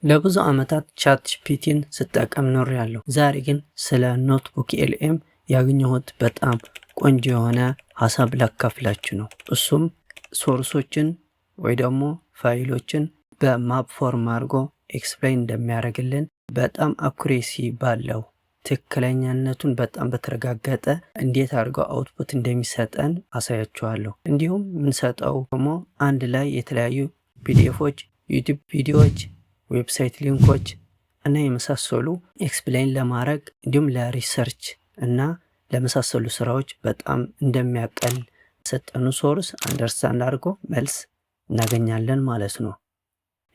ለብዙ ዓመታት ቻት ጂፒቲን ስጠቀም ኖሬያለሁ። ዛሬ ግን ስለ ኖትቡክ ኤልኤም ያገኘሁት በጣም ቆንጆ የሆነ ሀሳብ ላካፍላችሁ ነው። እሱም ሶርሶችን ወይ ደግሞ ፋይሎችን በማፕ ፎርም አድርጎ ኤክስፕሌን እንደሚያደርግልን በጣም አኩሬሲ ባለው ትክክለኛነቱን በጣም በተረጋገጠ እንዴት አድርገው አውትፑት እንደሚሰጠን አሳያችኋለሁ። እንዲሁም የምንሰጠው ደግሞ አንድ ላይ የተለያዩ ፒዲኤፎች፣ ዩቲዩብ ቪዲዮዎች፣ ዌብሳይት ሊንኮች እና የመሳሰሉ ኤክስፕሌን ለማድረግ እንዲሁም ለሪሰርች እና ለመሳሰሉ ስራዎች በጣም እንደሚያቀል ሰጠኑ ሶርስ አንደርስታንድ አድርጎ መልስ እናገኛለን ማለት ነው።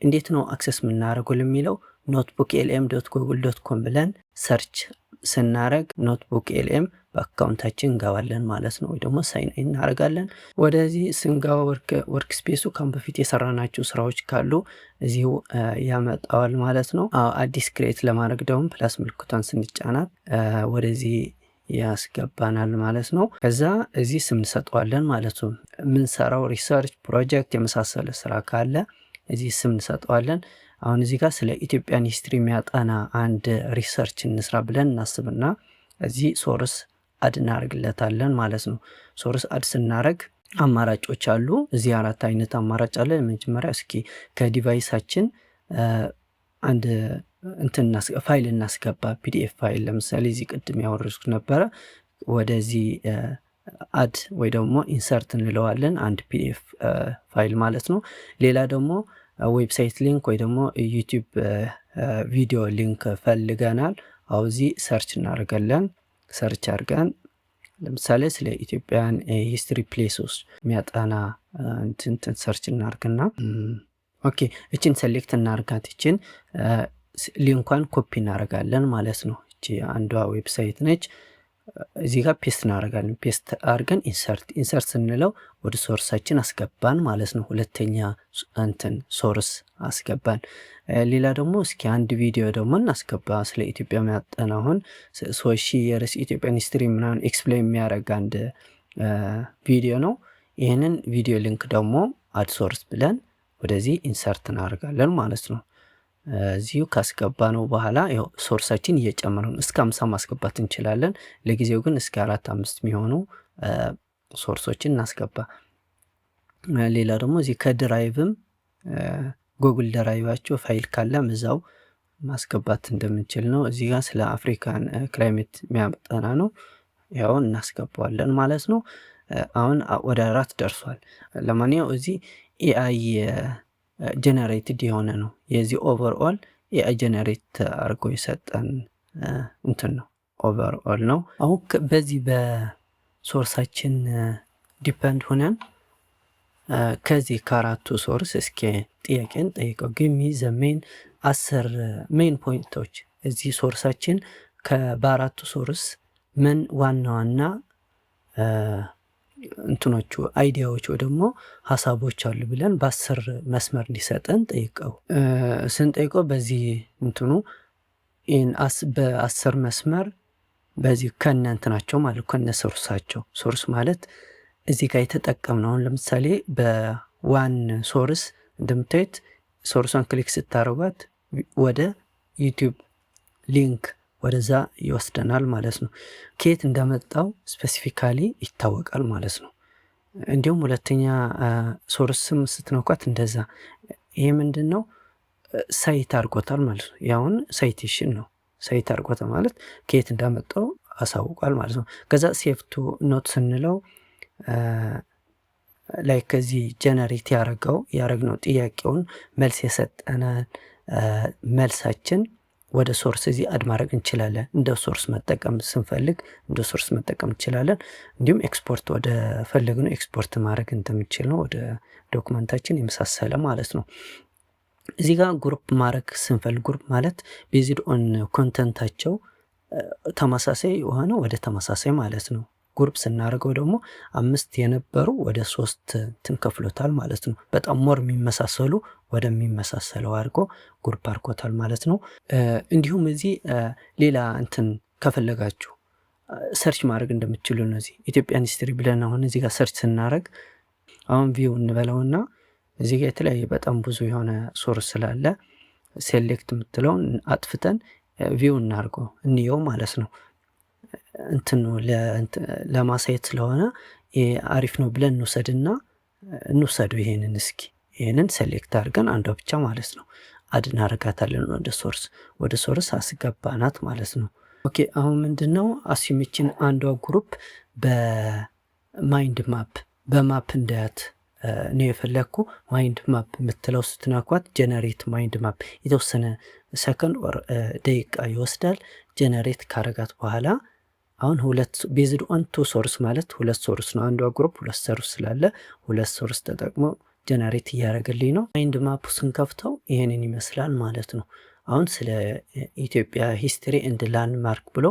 እንዴት ነው አክሰስ የምናደርገው ለሚለው notebookLM.google.com ብለን ሰርች ስናረግ ኖትቡክ ኤልኤም በአካውንታችን እንገባለን ማለት ነው። ወይ ደግሞ ሳይን እናደርጋለን። ወደዚህ ስንገባ ወርክ ስፔሱ ካሁን በፊት የሰራናቸው ስራዎች ካሉ እዚሁ ያመጣዋል ማለት ነው። አዲስ ክሬት ለማድረግ ደግሞ ፕላስ ምልክቷን ስንጫናት ወደዚህ ያስገባናል ማለት ነው። ከዛ እዚህ ስም እንሰጠዋለን ማለት ነው። የምንሰራው ሪሰርች ፕሮጀክት የመሳሰለ ስራ ካለ እዚህ ስም እንሰጠዋለን። አሁን እዚህ ጋር ስለ ኢትዮጵያን ሂስትሪ የሚያጠና አንድ ሪሰርች እንስራ ብለን እናስብና እዚህ ሶርስ አድ እናደርግለታለን ማለት ነው። ሶርስ አድ ስናደርግ አማራጮች አሉ። እዚህ 4 አይነት አማራጭ አለ። መጀመሪያ እስኪ ከዲቫይሳችን አንድ ፋይል እናስገባ። ፒዲኤፍ ፋይል ለምሳሌ እዚህ ቅድም ያወረድኩት ነበረ። ወደዚህ አድ ወይ ደግሞ ኢንሰርት እንለዋለን። አንድ ፒዲኤፍ ፋይል ማለት ነው። ሌላ ደግሞ ዌብሳይት ሊንክ ወይ ደግሞ ዩቲዩብ ቪዲዮ ሊንክ ፈልገናል። እዚህ ሰርች እናደርጋለን። ሰርች አድርገን ለምሳሌ ስለ ኢትዮጵያን ሂስትሪ ፕሌሶች የሚያጠና እንትን ሰርች እናርግና ኦኬ እችን ሴሌክት እናርጋት። እችን ሊንኳን ኮፒ እናደርጋለን ማለት ነው። እቺ አንዷ ዌብሳይት ነች። እዚህ ጋር ፔስት እናደርጋለን። ፔስት አድርገን ኢንሰርት ስንለው ወደ ሶርሳችን አስገባን ማለት ነው። ሁለተኛ ሶርስ አስገባን። ሌላ ደግሞ እስኪ አንድ ቪዲዮ ደግሞ እናስገባ። ስለ ኢትዮጵያ የሚያጠናውን 3000 የርስ ኢትዮጵያን ሂስትሪ ምናምን ኤክስፕሌን የሚያደርግ አንድ ቪዲዮ ነው። ይህንን ቪዲዮ ሊንክ ደግሞ አድ ሶርስ ብለን ወደዚህ ኢንሰርት እናደርጋለን ማለት ነው። እዚሁ ካስገባ ነው በኋላ ያው ሶርሳችን እየጨመረ ነው። እስከ 50 ማስገባት እንችላለን። ለጊዜው ግን እስከ 4-5 የሚሆኑ ሶርሶችን እናስገባ። ሌላ ደግሞ እዚህ ከድራይቭም ጉግል ድራይቫቸው ፋይል ካለም እዛው ማስገባት እንደምንችል ነው። እዚህ ጋር ስለ አፍሪካን ክላይሜት የሚያጠና ነው። ያው እናስገባዋለን ማለት ነው። አሁን ወደ 4 ደርሷል። ለማንኛውም እዚህ ኤአይ ጀነሬትድ የሆነ ነው። የዚህ ኦቨርኦል ኤአይ ጀነሬት አድርጎ የሰጠን ነው። ኦቨርኦል ነው። አሁን በዚህ በሶርሳችን ዲፐንድ ሆነን ከዚህ ከአራቱ ሶርስ እስኪ ጥያቄን ጠይቀው ግሚ ዘሜን 10 ሜን ፖይንቶች እዚህ ሶርሳችን በአራቱ ሶርስ ምን ዋና እንትኖቹ አይዲያዎች ወይ ደግሞ ሀሳቦች አሉ ብለን በ10 መስመር እንዲሰጠን ስንጠይቀው በዚህ በ10 መስመር በዚህ ከነንትናቸው ማለት ከነ ሶርሳቸው ሶርስ ማለት እዚህ ጋር የተጠቀምነውን ለምሳሌ በዋን ሶርስ እንደምታዩት ሶርሷን ክሊክ ስታረጓት ወደ ዩቲዩብ ሊንክ ወደዛ ይወስደናል ማለት ነው። ከየት እንደመጣው ስፔሲፊካሊ ይታወቃል ማለት ነው። እንዲሁም ሁለተኛ ሶርስም ስትነኳት እንደዛ ይሄ ምንድነው ሳይት አድርጎታል ማለት ነው። ያውን ሳይቴሽን ነው። ሳይት አድርጎታል ማለት ከየት እንደመጣው አሳውቋል ማለት ነው። ከዛ ሴቭ ቱ ኖት ስንለው ላይ ከዚህ ጀነሬት ያረግነው ጥያቄውን መልስ የሰጠነ መልሳችን ወደ ሶርስ እዚህ አድ ማድረግ እንችላለን። እንደ ሶርስ መጠቀም ስንፈልግ እንደ ሶርስ መጠቀም እንችላለን። እንዲሁም ኤክስፖርት ወደ ፈለግነው ኤክስፖርት ማድረግ እንደምንችል ነው። ወደ ዶክመንታችን የመሳሰለ ማለት ነው። እዚህ ጋር ግሩፕ ማድረግ ስንፈልግ ግሩፕ ማለት ቤዝድ ኦን ኮንተንታቸው ተመሳሳይ የሆነ ወደ ተመሳሳይ ማለት ነው። ግሩፕ ስናደርገው ደግሞ 5 የነበሩ ወደ 3 ትንከፍሎታል ማለት ነው። በጣም ሞር የሚመሳሰሉ ወደሚመሳሰለው አድርጎ ግሩፕ አድርጎታል ማለት ነው። እንዲሁም እዚህ ሌላ ከፈለጋችሁ ሰርች ማድረግ እንደምትችሉ ነው። እዚህ ኢትዮጵያን ሂስትሪ ብለን አሁን እዚህ ጋር ሰርች ስናደርግ አሁን ቪው እንበለውና እዚህ ጋር የተለያየ በጣም ብዙ የሆነ ሶርስ ስላለ ሴሌክት የምትለውን አጥፍተን ቪው እናርገው እንየው ማለት ነው። እንትኑ ለማሳየት ስለሆነ አሪፍ ነው ብለን እንውሰዱ። ይሄንን እስኪ ይሄንን ሴሌክት አድርገን አንዷ ብቻ ማለት ነው አድ እናደርጋታለን ወደ ሶርስ አስገባናት ማለት ነው። ኦኬ አሁን ምንድነው አሲሚችን አንዷ ግሩፕ በማይንድ ማፕ በማፕ እንዳያት ነው የፈለኩ። ማይንድ ማፕ የምትለው ስትነኳት ጀነሬት ማይንድ ማፕ የተወሰነ ሰከንድ ኦር ደቂቃ ይወስዳል። ጀነሬት ካረጋት በኋላ አሁን ቤዝድ ኦን ቱ ሶርስ ማለት ሁለት ሶርስ ነው። አንዷ ግሩፕ ሁለት ሶርስ ስላለ ሁለት ሶርስ ተጠቅሞ ጀነሬት እያደረገልኝ ነው። ማይንድ ማፑ ስንከፍተው ይሄንን ይመስላል ማለት ነው። አሁን ስለ ኢትዮጵያ ሂስትሪ ኤንድ ላንድማርክ ብሎ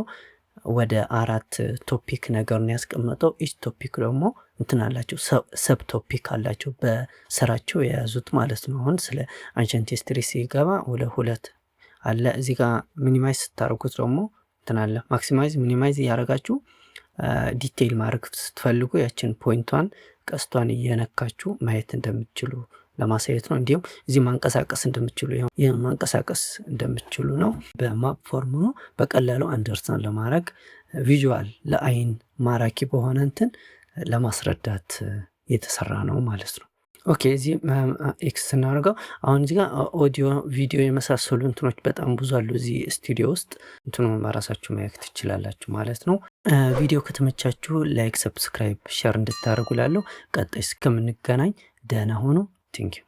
ወደ 4 ቶፒክ ነገሩን ያስቀመጠው። ኢች ቶፒክ ደግሞ እንትን አላቸው ሰብ ቶፒክ አላቸው በስራቸው የያዙት ማለት ነው። አሁን ስለ አንሸንት ሂስትሪ ሲገባ ሁለት አለ። እዚህ ጋር ሚኒማይዝ ስታደርጉት ደግሞ እንትን አለ። ማክሲማይዝ ሚኒማይዝ እያደረጋችሁ ዲቴይል ማድረግ ስትፈልጉ ያችን ፖይንቷን ቀስቷን እየነካችሁ ማየት እንደምትችሉ ለማሳየት ነው። እንዲሁም እዚህ ማንቀሳቀስ እንደምትችሉ ማንቀሳቀስ እንደምትችሉ ነው። በማፕ ፎርም ነው በቀላሉ አንደርስታንድ ለማድረግ ቪዥዋል ለአይን ማራኪ በሆነ እንትን ለማስረዳት የተሰራ ነው ማለት ነው። ኦኬ እዚህ ኤክስ እናደርገው። አሁን እዚህ ጋር ኦዲዮ ቪዲዮ የመሳሰሉ እንትኖች በጣም ብዙ አሉ። እዚህ ስቱዲዮ ውስጥ እንትኑን በራሳችሁ ማየት ትችላላችሁ ማለት ነው። ቪዲዮ ከተመቻችሁ ላይክ፣ ሰብስክራይብ፣ ሼር እንድታደርጉ ላለሁ። ቀጣይ እስከምንገናኝ ደህና ሆኖ ቴንኪው።